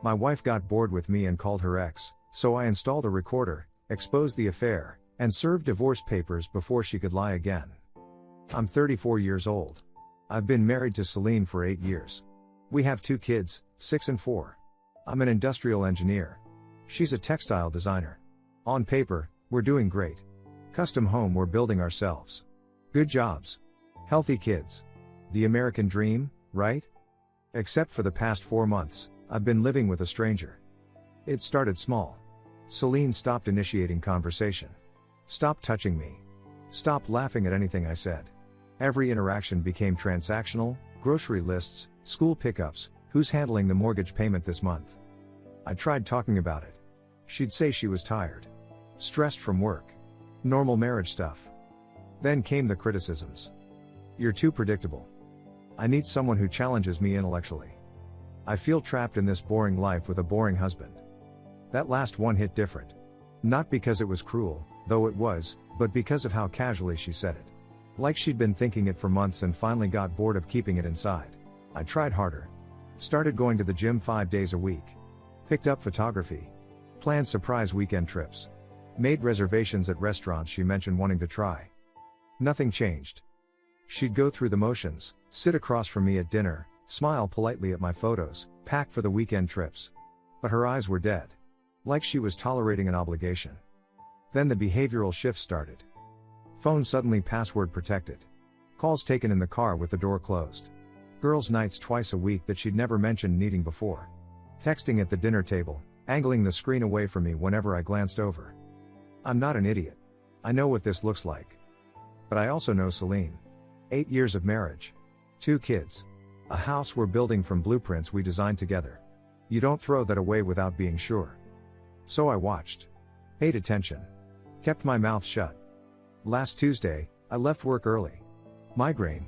My wife got bored with me and called her ex, so I installed a recorder, exposed the affair, and served divorce papers before she could lie again. I'm 34 years old. I've been married to Celine for 8 years. We have 2 kids, 6 and 4. I'm an industrial engineer. She's a textile designer. On paper, we're doing great. Custom home we're building ourselves. Good jobs. Healthy kids. The American dream, right? Except for the past 4 months, I've been living with a stranger. It started small. Celine stopped initiating conversation. Stopped touching me. Stopped laughing at anything I said. Every interaction became transactional: grocery lists, school pickups, who's handling the mortgage payment this month. I tried talking about it. She'd say she was tired. Stressed from work. Normal marriage stuff. Then came the criticisms. You're too predictable. I need someone who challenges me intellectually. I feel trapped in this boring life with a boring husband. That last one hit different. Not because it was cruel, though it was, but because of how casually she said it. Like she'd been thinking it for months and finally got bored of keeping it inside. I tried harder. Started going to the gym 5 days a week. Picked up photography. Planned surprise weekend trips. Made reservations at restaurants she mentioned wanting to try. Nothing changed. She'd go through the motions, sit across from me at dinner, smile politely at my photos, pack for the weekend trips. But her eyes were dead. Like she was tolerating an obligation. Then the behavioral shift started. Phone suddenly password protected. Calls taken in the car with the door closed. Girls' nights twice a week that she'd never mentioned needing before. Texting at the dinner table, angling the screen away from me whenever I glanced over. I'm not an idiot. I know what this looks like. But I also know Celine. 8 years of marriage. 2 kids. A house we're building from blueprints we designed together. You don't throw that away without being sure. So I watched. Paid attention. Kept my mouth shut. Last Tuesday, I left work early. Migraine.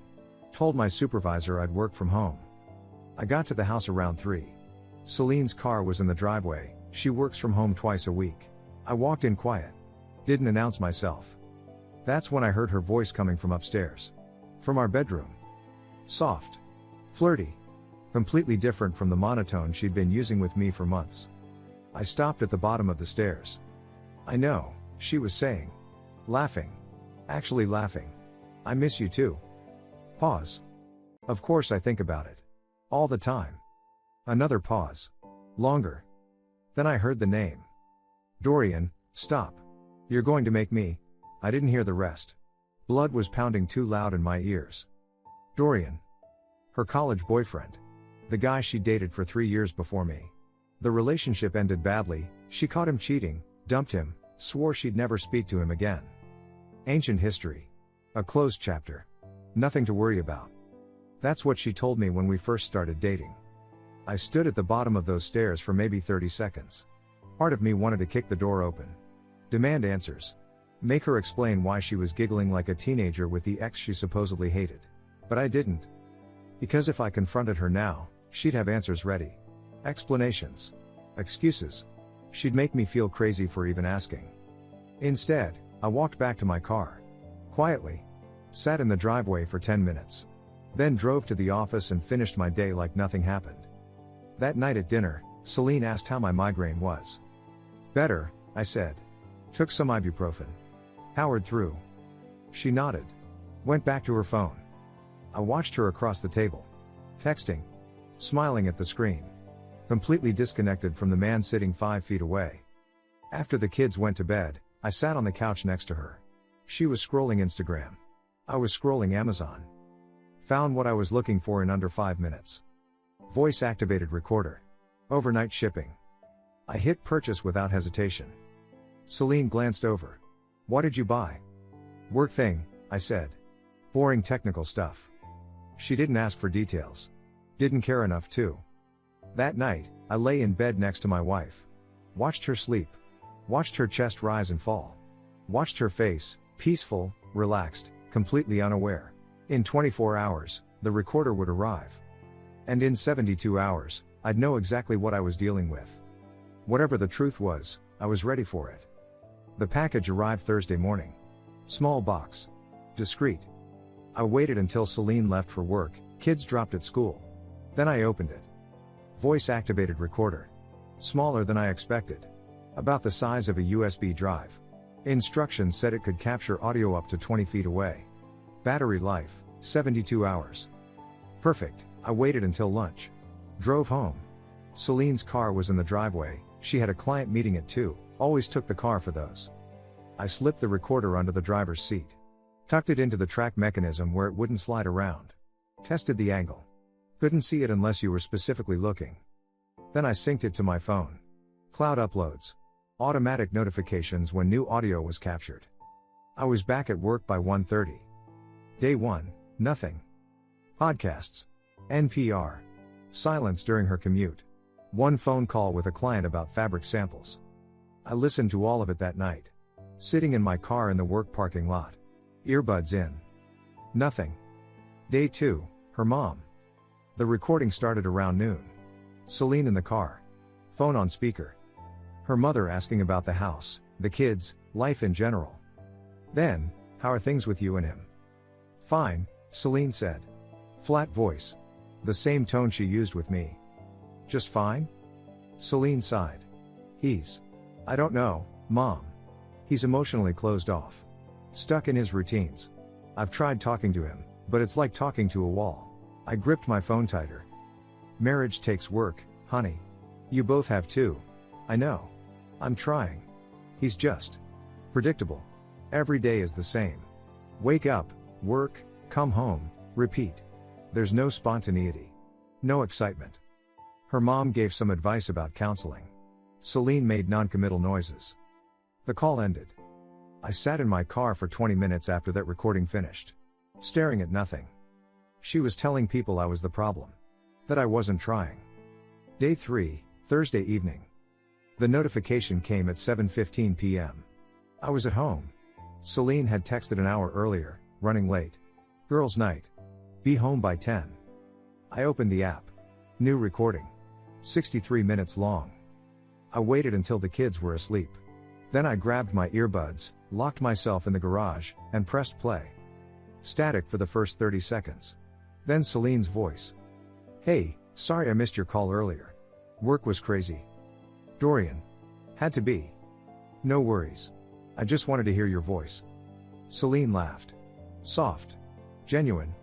Told my supervisor I'd work from home. I got to the house around 3. Celine's car was in the driveway. She works from home twice a week. I walked in quiet. Didn't announce myself. That's when I heard her voice coming from upstairs. From our bedroom. Soft. Flirty. Completely different from the monotone she'd been using with me for months. I stopped at the bottom of the stairs. I know, she was saying. Laughing. Actually laughing. I miss you too. Pause. Of course I think about it. All the time. Another pause. Longer. Then I heard the name. Dorian, stop. You're going to make me. I didn't hear the rest. Blood was pounding too loud in my ears. Dorian. Her college boyfriend. The guy she dated for 3 years before me. The relationship ended badly, she caught him cheating, dumped him, swore she'd never speak to him again. Ancient history. A closed chapter. Nothing to worry about. That's what she told me when we first started dating. I stood at the bottom of those stairs for maybe 30 seconds. Part of me wanted to kick the door open. Demand answers. Make her explain why she was giggling like a teenager with the ex she supposedly hated. But I didn't. Because if I confronted her now, she'd have answers ready. Explanations. Excuses. She'd make me feel crazy for even asking. Instead, I walked back to my car. Quietly. Sat in the driveway for 10 minutes. Then drove to the office and finished my day like nothing happened. That night at dinner, Celine asked how my migraine was. Better, I said. Took some ibuprofen. Powered through. She nodded. Went back to her phone. I watched her across the table. Texting. Smiling at the screen. Completely disconnected from the man sitting 5 feet away. After the kids went to bed, I sat on the couch next to her. She was scrolling Instagram. I was scrolling Amazon. Found what I was looking for in under 5 minutes. Voice-activated recorder. Overnight shipping. I hit purchase without hesitation. Celine glanced over. What did you buy? Work thing, I said. Boring technical stuff. She didn't ask for details. Didn't care enough to. That night, I lay in bed next to my wife. Watched her sleep. Watched her chest rise and fall. Watched her face, peaceful, relaxed, completely unaware. In 24 hours, the recorder would arrive. And in 72 hours, I'd know exactly what I was dealing with. Whatever the truth was, I was ready for it. The package arrived Thursday morning. Small box. Discreet. I waited until Celine left for work, kids dropped at school. Then I opened it. Voice-activated recorder. Smaller than I expected. About the size of a USB drive. Instructions said it could capture audio up to 20 feet away. Battery life, 72 hours. Perfect, I waited until lunch. Drove home. Celine's car was in the driveway, she had a client meeting at 2, always took the car for those. I slipped the recorder under the driver's seat. Tucked it into the track mechanism where it wouldn't slide around. Tested the angle. Couldn't see it unless you were specifically looking. Then I synced it to my phone. Cloud uploads. Automatic notifications when new audio was captured. I was back at work by 1:30. Day 1, nothing. Podcasts. NPR. Silence during her commute. One phone call with a client about fabric samples. I listened to all of it that night. Sitting in my car in the work parking lot. Earbuds in. Nothing. Day 2, her mom. The recording started around noon. Celine in the car. Phone on speaker. Her mother asking about the house, the kids, life in general. Then, how are things with you and him? Fine, Celine said. Flat voice. The same tone she used with me. Just fine? Celine sighed. I don't know, Mom. He's emotionally closed off. Stuck in his routines. I've tried talking to him, but it's like talking to a wall. I gripped my phone tighter. Marriage takes work, honey. You both have too. I know. I'm trying. He's just predictable. Every day is the same. Wake up, work, come home, repeat. There's no spontaneity. No excitement. Her mom gave some advice about counseling. Celine made non-committal noises. The call ended. I sat in my car for 20 minutes after that recording finished. Staring at nothing. She was telling people I was the problem. That I wasn't trying. Day 3, Thursday evening. The notification came at 7:15 p.m. I was at home. Celine had texted an hour earlier, running late. Girls' night. Be home by 10. I opened the app. New recording. 63 minutes long. I waited until the kids were asleep. Then I grabbed my earbuds, locked myself in the garage, and pressed play. Static for the first 30 seconds. Then Celine's voice. Hey, sorry I missed your call earlier. Work was crazy. Dorian. Had to be. No worries. I just wanted to hear your voice. Celine laughed. Soft. Genuine.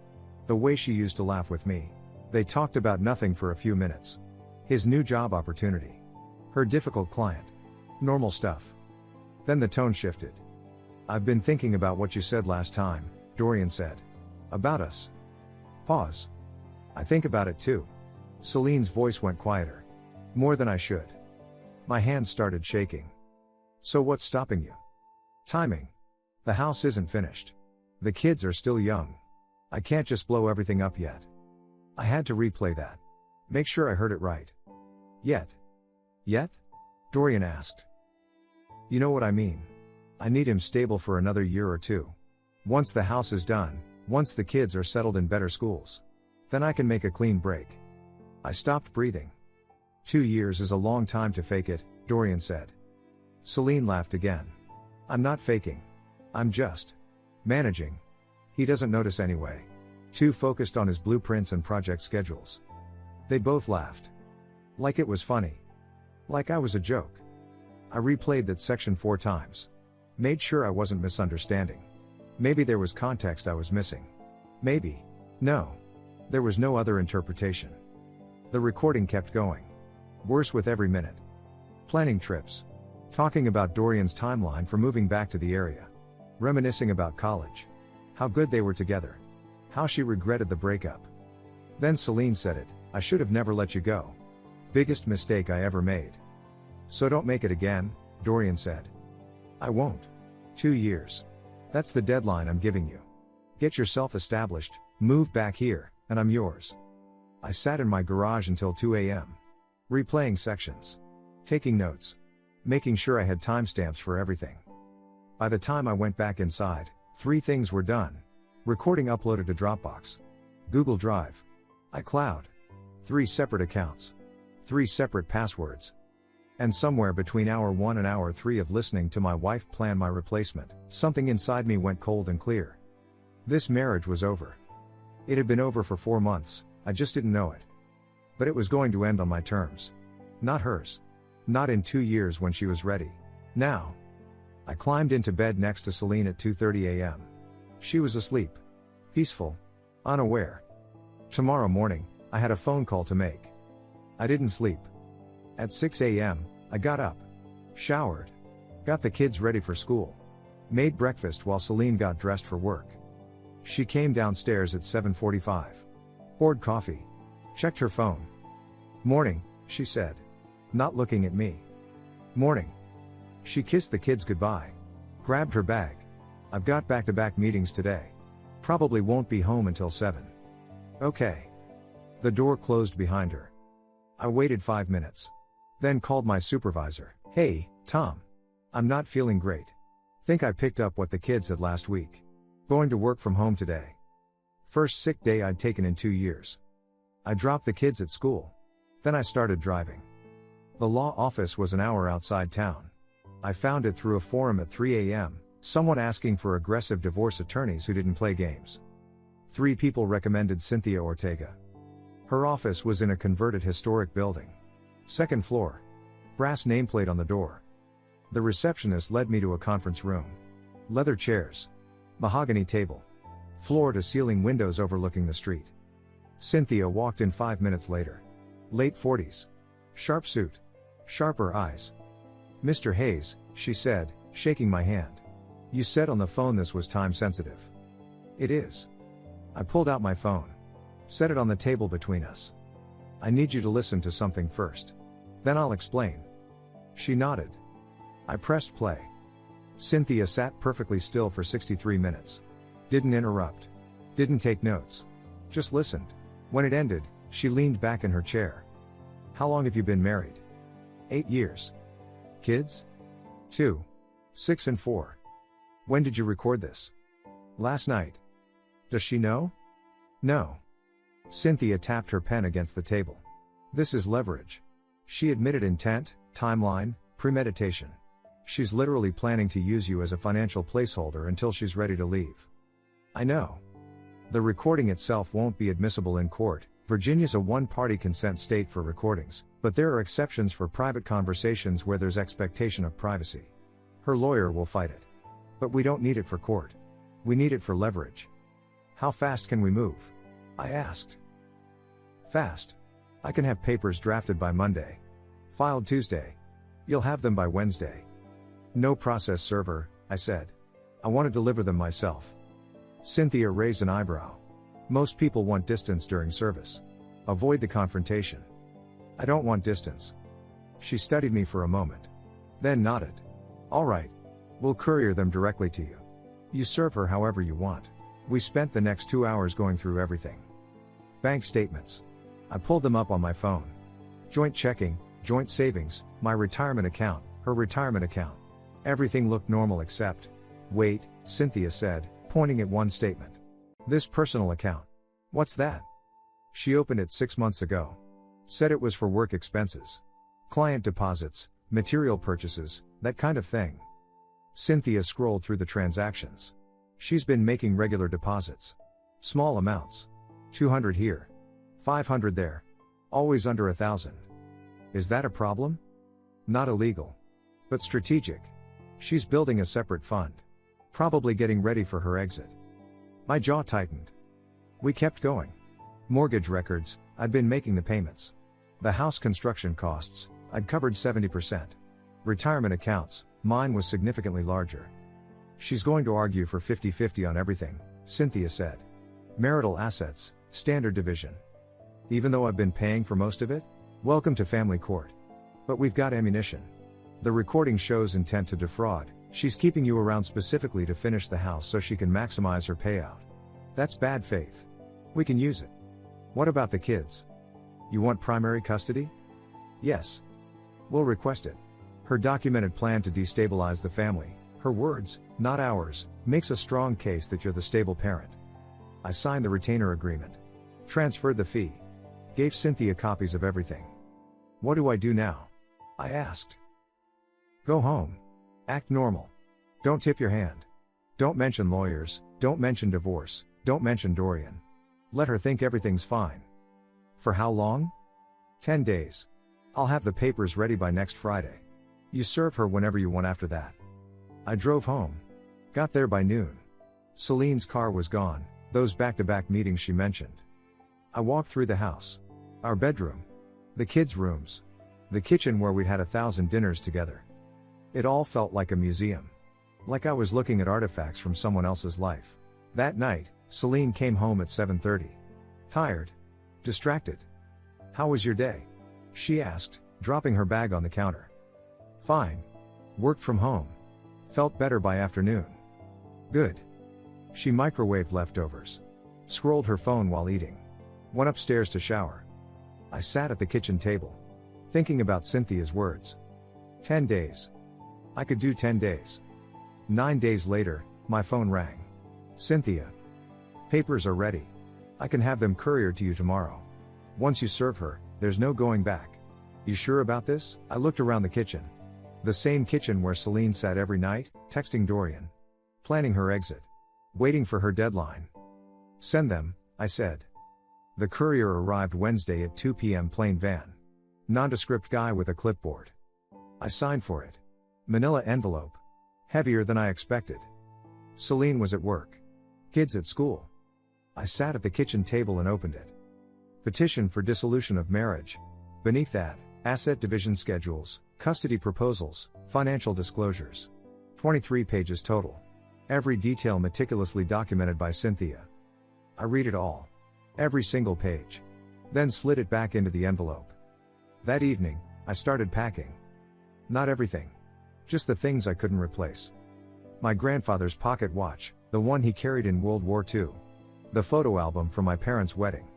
The way she used to laugh with me. They talked about nothing for a few minutes. His new job opportunity. Her difficult client. Normal stuff. Then the tone shifted. I've been thinking about what you said last time, Dorian said. About us. Pause. I think about it too. Celine's voice went quieter. More than I should. My hands started shaking. So what's stopping you? Timing. The house isn't finished. The kids are still young. I can't just blow everything up yet. I had to replay that. Make sure I heard it right. Yet? Dorian asked. You know what I mean. I need him stable for another year or two. Once the house is done, once the kids are settled in better schools. Then I can make a clean break. I stopped breathing. 2 years is a long time to fake it, Dorian said. Celine laughed again. I'm not faking. I'm just managing. He doesn't notice anyway. Too focused on his blueprints and project schedules. They both laughed. Like it was funny. Like I was a joke. I replayed that section 4 times. Made sure I wasn't misunderstanding. Maybe there was context I was missing. Maybe. No. There was no other interpretation. The recording kept going. Worse with every minute. Planning trips. Talking about Dorian's timeline for moving back to the area. Reminiscing about college. How good they were together. How she regretted the breakup. Then Celine said it, I should have never let you go. Biggest mistake I ever made. So don't make it again, Dorian said. I won't. 2 years. That's the deadline I'm giving you. Get yourself established, move back here, and I'm yours. I sat in my garage until 2 a.m. Replaying sections. Taking notes. Making sure I had timestamps for everything. By the time I went back inside, 3 things were done. Recording uploaded to Dropbox. Google Drive. iCloud. 3 separate accounts. 3 separate passwords. And somewhere between hour 1 and hour 3 of listening to my wife plan my replacement, something inside me went cold and clear. This marriage was over. It had been over for 4 months, I just didn't know it. But it was going to end on my terms. Not hers. Not in 2 years when she was ready. Now. I climbed into bed next to Celine at 2:30 a.m. She was asleep. Peaceful. Unaware. Tomorrow morning, I had a phone call to make. I didn't sleep. At 6 a.m., I got up. Showered. Got the kids ready for school. Made breakfast while Celine got dressed for work. She came downstairs at 7:45. Poured coffee. Checked her phone. "Morning," she said. Not looking at me. "Morning." She kissed the kids goodbye. Grabbed her bag. "I've got back-to-back meetings today. Probably won't be home until 7. "Okay." The door closed behind her. I waited 5 minutes. Then called my supervisor. "Hey, Tom. I'm not feeling great. Think I picked up what the kids had last week. Going to work from home today. First sick day I'd taken in 2 years. I dropped the kids at school. Then I started driving." The law office was an hour outside town. I found it through a forum at 3 a.m., someone asking for aggressive divorce attorneys who didn't play games. 3 people recommended Cynthia Ortega. Her office was in a converted historic building. 2nd floor. Brass nameplate on the door. The receptionist led me to a conference room. Leather chairs. Mahogany table. Floor-to-ceiling windows overlooking the street. Cynthia walked in 5 minutes later. Late 40s. Sharp suit. Sharper eyes. "Mr. Hayes," she said, shaking my hand. "You said on the phone this was time sensitive." "It is." I pulled out my phone. Set it on the table between us. "I need you to listen to something first. Then I'll explain." She nodded. I pressed play. Cynthia sat perfectly still for 63 minutes. Didn't interrupt. Didn't take notes. Just listened. When it ended, she leaned back in her chair. "How long have you been married?" 8 years. "Kids?" 2. 6 and 4. "When did you record this?" "Last night." "Does she know?" "No." Cynthia tapped her pen against the table. "This is leverage." She admitted intent, timeline, premeditation. She's literally planning to use you as a financial placeholder until she's ready to leave. "I know. The recording itself won't be admissible in court. Virginia's a one-party consent state for recordings, but there are exceptions for private conversations where there's expectation of privacy. Her lawyer will fight it. But we don't need it for court. We need it for leverage." "How fast can we move?" I asked. "Fast. I can have papers drafted by Monday. Filed Tuesday. You'll have them by Wednesday." "No process server," I said. "I want to deliver them myself." Cynthia raised an eyebrow. "Most people want distance during service. Avoid the confrontation." "I don't want distance." She studied me for a moment. Then nodded. "All right. We'll courier them directly to you. You serve her however you want." We spent the next 2 hours going through everything. Bank statements. I pulled them up on my phone. Joint checking, joint savings, my retirement account, her retirement account. Everything looked normal except, "Wait," Cynthia said, pointing at one statement. "This personal account. What's that?" She opened it 6 months ago. Said it was for work expenses. Client deposits, material purchases, that kind of thing. Cynthia scrolled through the transactions. She's been making regular deposits. Small amounts. 200 here. 500 there. Always under 1,000. Is that a problem? Not illegal. But strategic. She's building a separate fund. Probably getting ready for her exit. My jaw tightened. We kept going. Mortgage records, I'd been making the payments. The house construction costs, I'd covered 70%. Retirement accounts, mine was significantly larger. She's going to argue for 50-50 on everything, Cynthia said. Marital assets, standard division. Even though I've been paying for most of it? Welcome to family court. But we've got ammunition. The recording shows intent to defraud. She's keeping you around specifically to finish the house so she can maximize her payout. That's bad faith. We can use it. What about the kids? You want primary custody? Yes. We'll request it. Her documented plan to destabilize the family, her words, not ours, makes a strong case that you're the stable parent. I signed the retainer agreement. Transferred the fee. Gave Cynthia copies of everything. What do I do now? I asked. Go home. Act normal. Don't tip your hand. Don't mention lawyers, don't mention divorce, don't mention Dorian. Let her think everything's fine. For how long? 10 days. I'll have the papers ready by next Friday. You serve her whenever you want after that. I drove home. Got there by noon. Celine's car was gone, those back-to-back meetings she mentioned. I walked through the house. Our bedroom. The kids' rooms. The kitchen where we'd had 1,000 dinners together. It all felt like a museum. Like I was looking at artifacts from someone else's life. That night, Celine came home at 7:30. Tired. Distracted. How was your day? She asked, dropping her bag on the counter. Fine. Worked from home. Felt better by afternoon. Good. She microwaved leftovers. Scrolled her phone while eating. Went upstairs to shower. I sat at the kitchen table. Thinking about Cynthia's words. 10 days. I could do 10 days. 9 days later, my phone rang. Cynthia. Papers are ready. I can have them couriered to you tomorrow. Once you serve her, there's no going back. You sure about this? I looked around the kitchen. The same kitchen where Celine sat every night, texting Dorian. Planning her exit. Waiting for her deadline. Send them, I said. The courier arrived Wednesday at 2 p.m. plain van. Nondescript guy with a clipboard. I signed for it. Manila envelope. Heavier than I expected. Celine was at work. Kids at school. I sat at the kitchen table and opened it. Petition for dissolution of marriage. Beneath that, asset division schedules, custody proposals, financial disclosures. 23 pages total. Every detail meticulously documented by Cynthia. I read it all. Every single page. Then slid it back into the envelope. That evening, I started packing. Not everything. Just the things I couldn't replace. My grandfather's pocket watch, the one he carried in World War II. The photo album from my parents' wedding.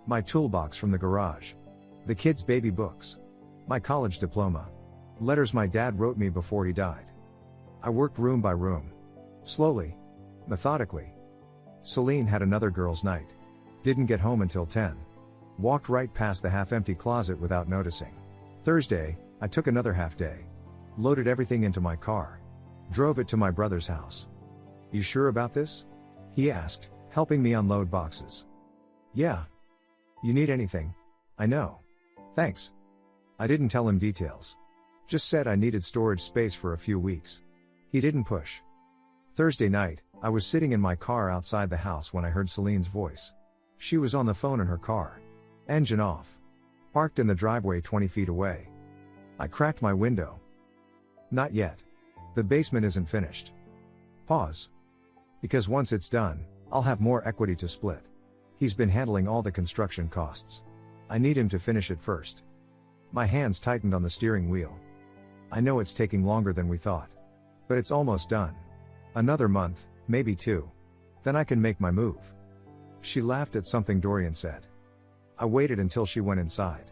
My toolbox from the garage. The kids' baby books. My college diploma. Letters my dad wrote me before he died. I worked room by room. Slowly. Methodically. Celine had another girls' night. Didn't get home until 10. Walked right past the half-empty closet without noticing. Thursday, I took another half day. Loaded everything into my car. Drove it to my brother's house. You sure about this? He asked, helping me unload boxes. Yeah. You need anything? I know. Thanks. I didn't tell him details. Just said I needed storage space for a few weeks. He didn't push. Thursday night, I was sitting in my car outside the house when I heard Celine's voice. She was on the phone in her car. Engine off. Parked in the driveway 20 feet away. I cracked my window. Not yet. The basement isn't finished. Pause. Because once it's done, I'll have more equity to split. He's been handling all the construction costs. I need him to finish it first. My hands tightened on the steering wheel. I know it's taking longer than we thought. But it's almost done. Another month, maybe 2. Then I can make my move. She laughed at something Dorian said. I waited until she went inside.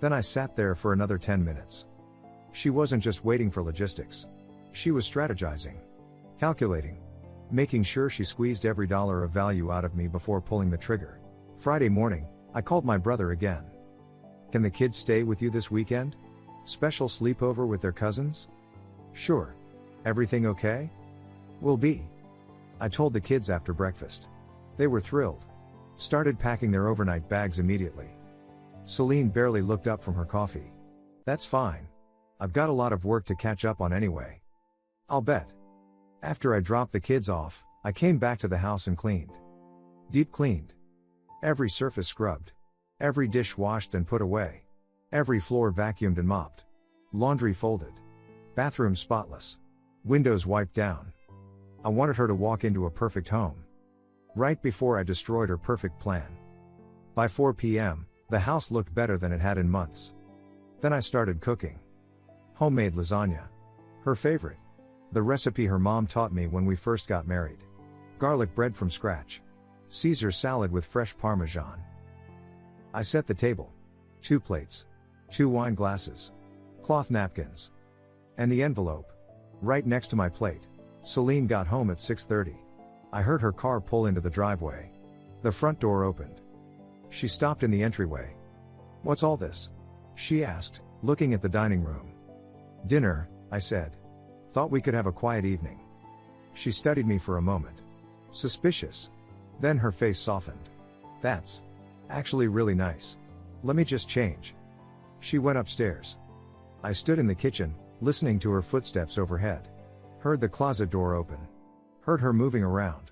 Then I sat there for another 10 minutes. She wasn't just waiting for logistics. She was strategizing. Calculating. Making sure she squeezed every dollar of value out of me before pulling the trigger. Friday morning, I called my brother again. Can the kids stay with you this weekend? Special sleepover with their cousins? Sure. Everything okay? Will be. I told the kids after breakfast. They were thrilled. Started packing their overnight bags immediately. Celine barely looked up from her coffee. That's fine. I've got a lot of work to catch up on anyway. I'll bet. After I dropped the kids off, I came back to the house and cleaned. Deep cleaned. Every surface scrubbed. Every dish washed and put away. Every floor vacuumed and mopped. Laundry folded. Bathroom spotless. Windows wiped down. I wanted her to walk into a perfect home. Right before I destroyed her perfect plan. By 4 p.m., the house looked better than it had in months. Then I started cooking. Homemade lasagna. Her favorite. The recipe her mom taught me when we first got married. Garlic bread from scratch. Caesar salad with fresh Parmesan. I set the table. 2 plates. 2 wine glasses. Cloth napkins. And the envelope. Right next to my plate. Celine got home at 6:30. I heard her car pull into the driveway. The front door opened. She stopped in the entryway. What's all this? She asked, looking at the dining room. Dinner, I said. Thought we could have a quiet evening. She studied me for a moment. Suspicious. Then her face softened. That's actually really nice. Let me just change. She went upstairs. I stood in the kitchen, listening to her footsteps overhead. Heard the closet door open. Heard her moving around.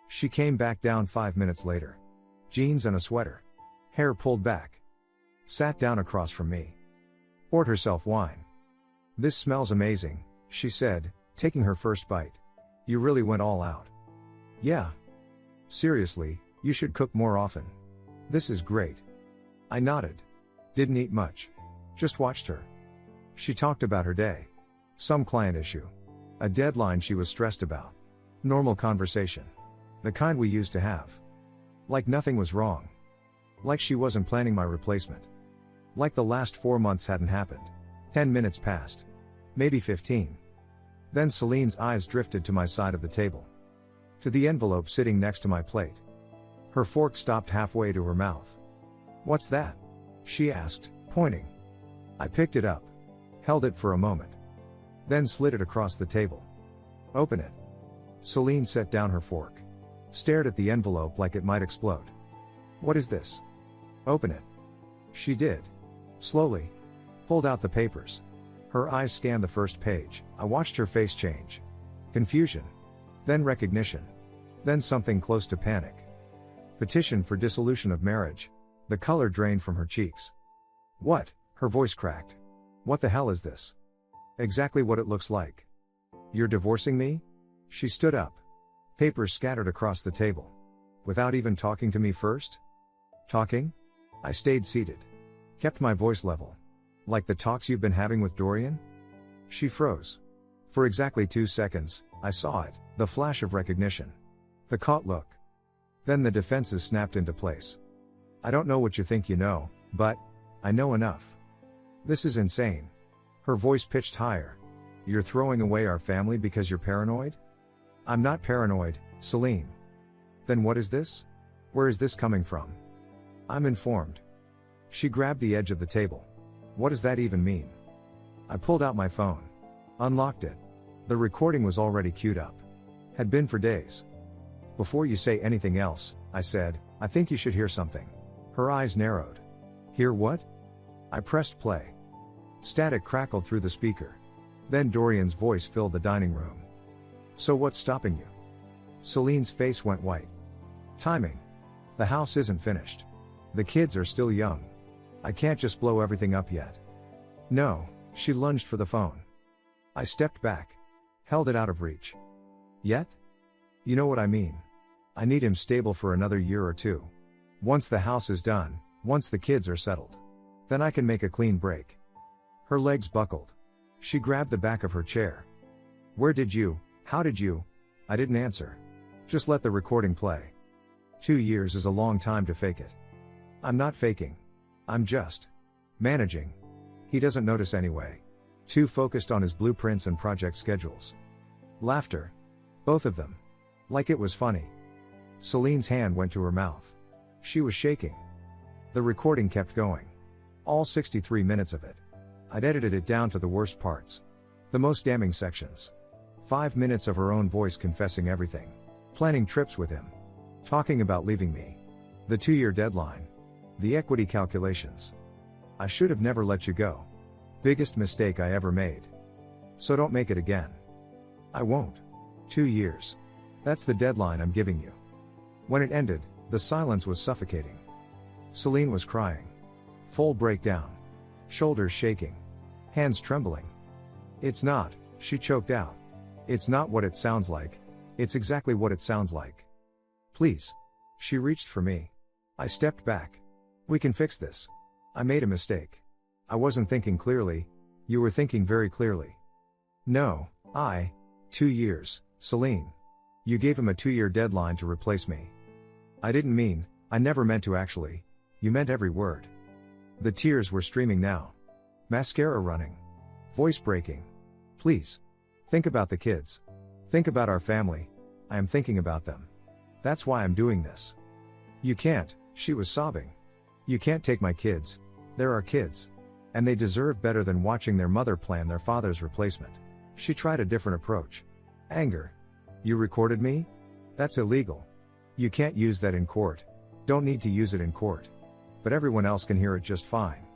She came back down 5 minutes later. Jeans and a sweater. Hair pulled back. Sat down across from me. Poured herself wine. "This smells amazing," she said, taking her first bite. "You really went all out." "Yeah. Seriously, you should cook more often." "This is great." I nodded. Didn't eat much. Just watched her. She talked about her day. Some client issue. A deadline she was stressed about. Normal conversation. The kind we used to have. Like nothing was wrong. Like she wasn't planning my replacement. Like the last 4 months hadn't happened. 10 minutes passed. Maybe 15. Then Celine's eyes drifted to my side of the table. To the envelope sitting next to my plate. Her fork stopped halfway to her mouth. "What's that?" she asked, pointing. I picked it up. Held it for a moment. Then slid it across the table. "Open it." Celine set down her fork. Stared at the envelope like it might explode. "What is this?" "Open it." She did. Slowly. Pulled out the papers. Her eyes scanned the first page. I watched her face change. Confusion. Then recognition. Then something close to panic. Petition for dissolution of marriage. The color drained from her cheeks. "What?" Her voice cracked. "What the hell is this?" "Exactly what it looks like." "You're divorcing me?" She stood up. Papers scattered across the table. "Without even talking to me first?" "Talking?" I stayed seated. Kept my voice level. "Like the talks you've been having with Dorian?" She froze. For exactly 2 seconds, I saw it, the flash of recognition. The caught look. Then the defenses snapped into place. "I don't know what you think you know, but I know enough." "This is insane." Her voice pitched higher. "You're throwing away our family because you're paranoid?" "I'm not paranoid, Celine." "Then what is this? Where is this coming from?" "I'm informed." She grabbed the edge of the table. "What does that even mean?" I pulled out my phone. Unlocked it. The recording was already queued up. Had been for days. "Before you say anything else," I said, "I think you should hear something." Her eyes narrowed. "Hear what?" I pressed play. Static crackled through the speaker. Then Dorian's voice filled the dining room. "So what's stopping you?" Celine's face went white. "Timing. The house isn't finished. The kids are still young. I can't just blow everything up yet." "No." She lunged for the phone. I stepped back. Held it out of reach. "Yet?" "You know what I mean. I need him stable for another year or 2. Once the house is done, once the kids are settled. Then I can make a clean break." Her legs buckled. She grabbed the back of her chair. How did you?" I didn't answer. Just let the recording play. 2 years is a long time to fake it. "I'm not faking. I'm just managing." He doesn't notice anyway. Too focused on his blueprints and project schedules. Laughter. Both of them. Like it was funny. Celine's hand went to her mouth. She was shaking. The recording kept going. All 63 minutes of it. I'd edited it down to the worst parts. The most damning sections. 5 minutes of her own voice confessing everything. Planning trips with him. Talking about leaving me. The 2-year deadline. The equity calculations. "I should have never let you go. Biggest mistake I ever made. So don't make it again." "I won't." 2 years. That's the deadline I'm giving you." When it ended, the silence was suffocating. Celine was crying. Full breakdown. Shoulders shaking. Hands trembling. "It's not," she choked out. "It's not what it sounds like. It's exactly what it sounds like. Please." She reached for me. I stepped back. "We can fix this. I made a mistake. I wasn't thinking clearly. You were thinking very clearly." "No, 2 years, Celine. You gave him a 2-year deadline to replace me." "I didn't mean, I never meant to actually. You meant every word." The tears were streaming now. Mascara running. Voice breaking. "Please. Think about the kids. Think about our family. I am thinking about them. That's why I'm doing this." "You can't," she was sobbing. "You can't take my kids. They're our kids. And they deserve better than watching their mother plan their father's replacement." She tried a different approach. Anger. "You recorded me? That's illegal. You can't use that in court. Don't need to use it in court. But everyone else can hear it just fine."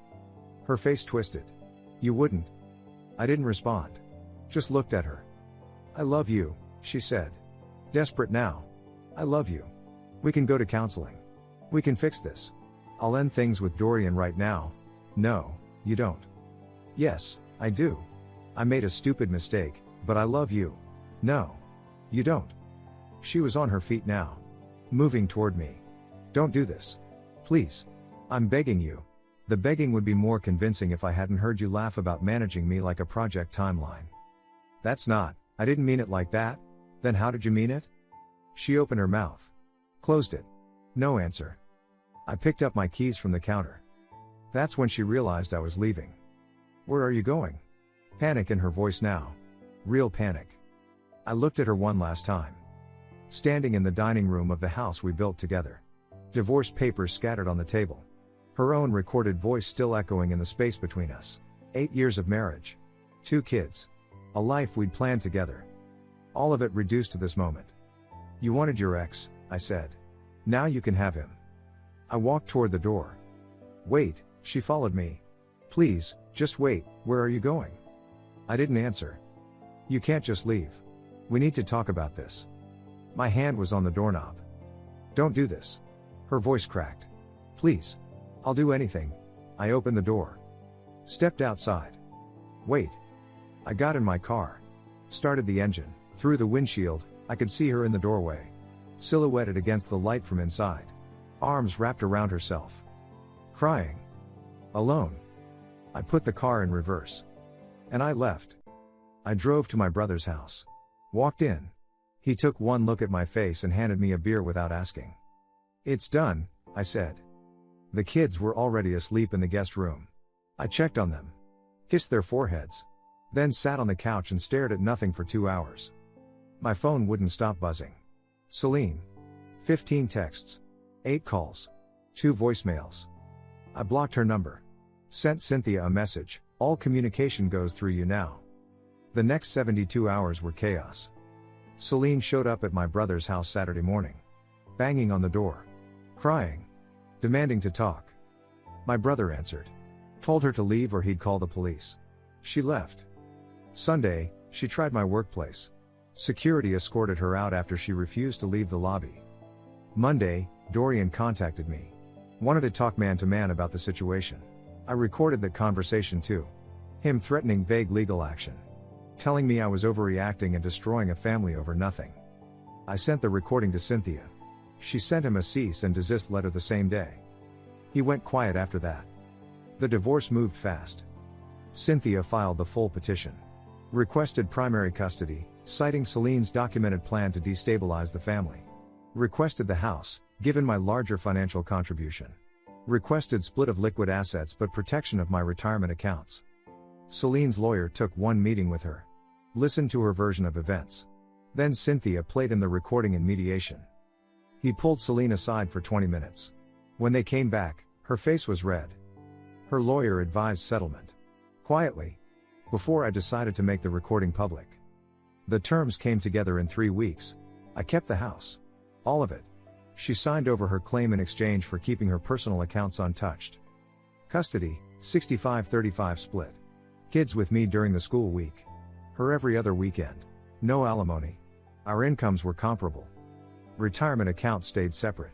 Her face twisted. You wouldn't. I didn't respond. Just looked at her. I love you, she said. Desperate now. I love you. We can go to counseling. We can fix this. I'll end things with Dorian right now. No, you don't. Yes, I do. I made a stupid mistake, but I love you. No. You don't. She was on her feet now. Moving toward me. Don't do this. Please. I'm begging you. The begging would be more convincing if I hadn't heard you laugh about managing me like a project timeline. That's not, I didn't mean it like that. Then how did you mean it? She opened her mouth. Closed it. No answer. I picked up my keys from the counter. That's when she realized I was leaving. Where are you going? Panic in her voice now. Real panic. I looked at her one last time. Standing in the dining room of the house we built together. Divorce papers scattered on the table. Her own recorded voice still echoing in the space between us. 8 years of marriage. 2 kids. A life we'd planned together. All of it reduced to this moment. You wanted your ex, I said. Now you can have him. I walked toward the door. Wait, she followed me. Please, just wait, where are you going? I didn't answer. You can't just leave. We need to talk about this. My hand was on the doorknob. Don't do this. Her voice cracked. Please. I'll do anything. I opened the door. Stepped outside. Wait. I got in my car. Started the engine. Through the windshield, I could see her in the doorway. Silhouetted against the light from inside. Arms wrapped around herself. Crying. Alone. I put the car in reverse. And I left. I drove to my brother's house. Walked in. He took one look at my face and handed me a beer without asking. It's done, I said. The kids were already asleep in the guest room. I checked on them. Kissed their foreheads. Then sat on the couch and stared at nothing for 2 hours. My phone wouldn't stop buzzing. Celine. 15 texts. 8 calls. 2 voicemails. I blocked her number. Sent Cynthia a message, all communication goes through you now. The next 72 hours were chaos. Celine showed up at my brother's house Saturday morning. Banging on the door. Crying. Demanding to talk. My brother answered. Told her to leave or he'd call the police. She left. Sunday, she tried my workplace. Security escorted her out after she refused to leave the lobby. Monday, Dorian contacted me. Wanted to talk man to man about the situation. I recorded that conversation too. Him threatening vague legal action. Telling me I was overreacting and destroying a family over nothing. I sent the recording to Cynthia. She sent him a cease and desist letter the same day. He went quiet after that. The divorce moved fast. Cynthia filed the full petition. Requested primary custody, citing Celine's documented plan to destabilize the family. Requested the house, given my larger financial contribution. Requested split of liquid assets but protection of my retirement accounts. Celine's lawyer took one meeting with her. Listened to her version of events. Then Cynthia played him the recording in mediation. He pulled Celine aside for 20 minutes. When they came back, her face was red. Her lawyer advised settlement. Quietly. Before I decided to make the recording public. The terms came together in 3 weeks. I kept the house. All of it. She signed over her claim in exchange for keeping her personal accounts untouched. Custody, 65-35 split. Kids with me during the school week. Her every other weekend. No alimony. Our incomes were comparable. Retirement accounts stayed separate.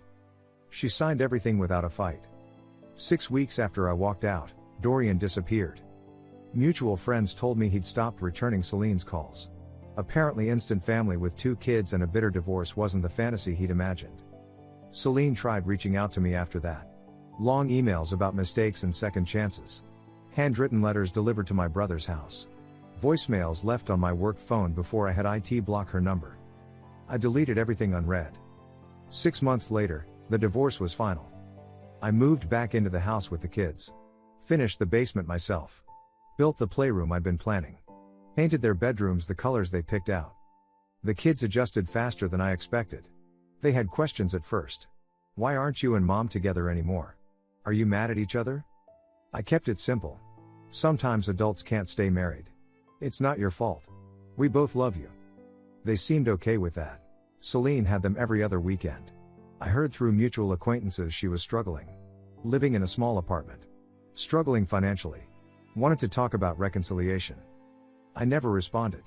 She signed everything without a fight. 6 weeks after I walked out, Dorian disappeared. Mutual friends told me he'd stopped returning Celine's calls. Apparently instant family with 2 kids and a bitter divorce wasn't the fantasy he'd imagined. Celine tried reaching out to me after that. Long emails about mistakes and second chances. Handwritten letters delivered to my brother's house. Voicemails left on my work phone before I had IT block her number. I deleted everything unread. 6 months later, the divorce was final. I moved back into the house with the kids. Finished the basement myself. Built the playroom I'd been planning. Painted their bedrooms the colors they picked out. The kids adjusted faster than I expected. They had questions at first. Why aren't you and mom together anymore? Are you mad at each other? I kept it simple. Sometimes adults can't stay married. It's not your fault. We both love you. They seemed okay with that. Celine had them every other weekend. I heard through mutual acquaintances she was struggling. Living in a small apartment. Struggling financially. Wanted to talk about reconciliation. I never responded.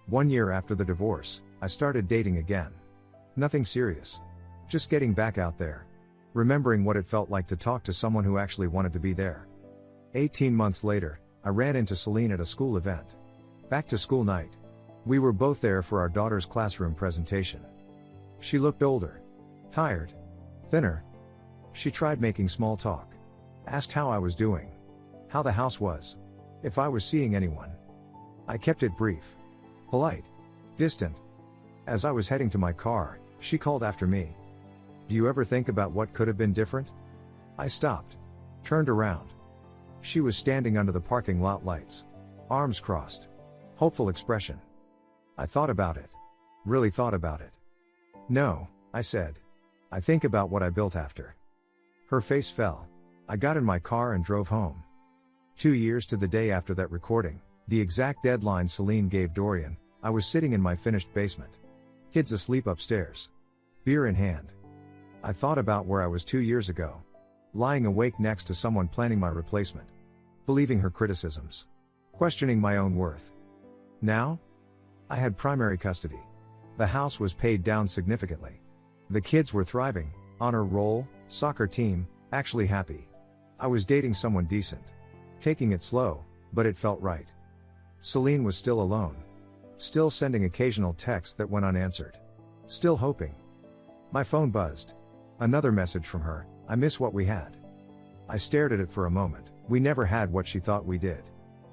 1 year after the divorce, I started dating again. Nothing serious. Just getting back out there. Remembering what it felt like to talk to someone who actually wanted to be there. 18 months later, I ran into Celine at a school event. Back to school night. We were both there for our daughter's classroom presentation. She looked older. Tired. Thinner. She tried making small talk. Asked how I was doing. How the house was. If I was seeing anyone. I kept it brief. Polite. Distant. As I was heading to my car, she called after me. Do you ever think about what could have been different? I stopped. Turned around. She was standing under the parking lot lights. Arms crossed. Hopeful expression. I thought about it. Really thought about it. No, I said. I think about what I built after. Her face fell. I got in my car and drove home. 2 years to the day after that recording, the exact deadline Celine gave Dorian, I was sitting in my finished basement. Kids asleep upstairs. Beer in hand. I thought about where I was 2 years ago. Lying awake next to someone planning my replacement. Believing her criticisms. Questioning my own worth. Now? I had primary custody. The house was paid down significantly. The kids were thriving, honor roll, soccer team, actually happy. I was dating someone decent. Taking it slow, but it felt right. Celine was still alone. Still sending occasional texts that went unanswered. Still hoping. My phone buzzed. Another message from her, I miss what we had. I stared at it for a moment. We never had what she thought we did.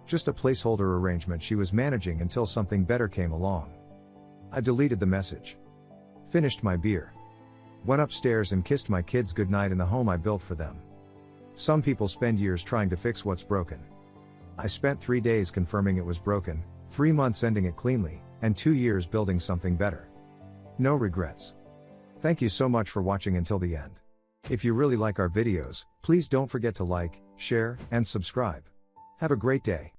Just a placeholder arrangement she was managing until something better came along. I deleted the message. Finished my beer. Went upstairs and kissed my kids goodnight in the home I built for them. Some people spend years trying to fix what's broken. I spent 3 days confirming it was broken, 3 months ending it cleanly, and 2 years building something better. No regrets. Thank you so much for watching until the end. If you really like our videos, please don't forget to like, share, and subscribe. Have a great day.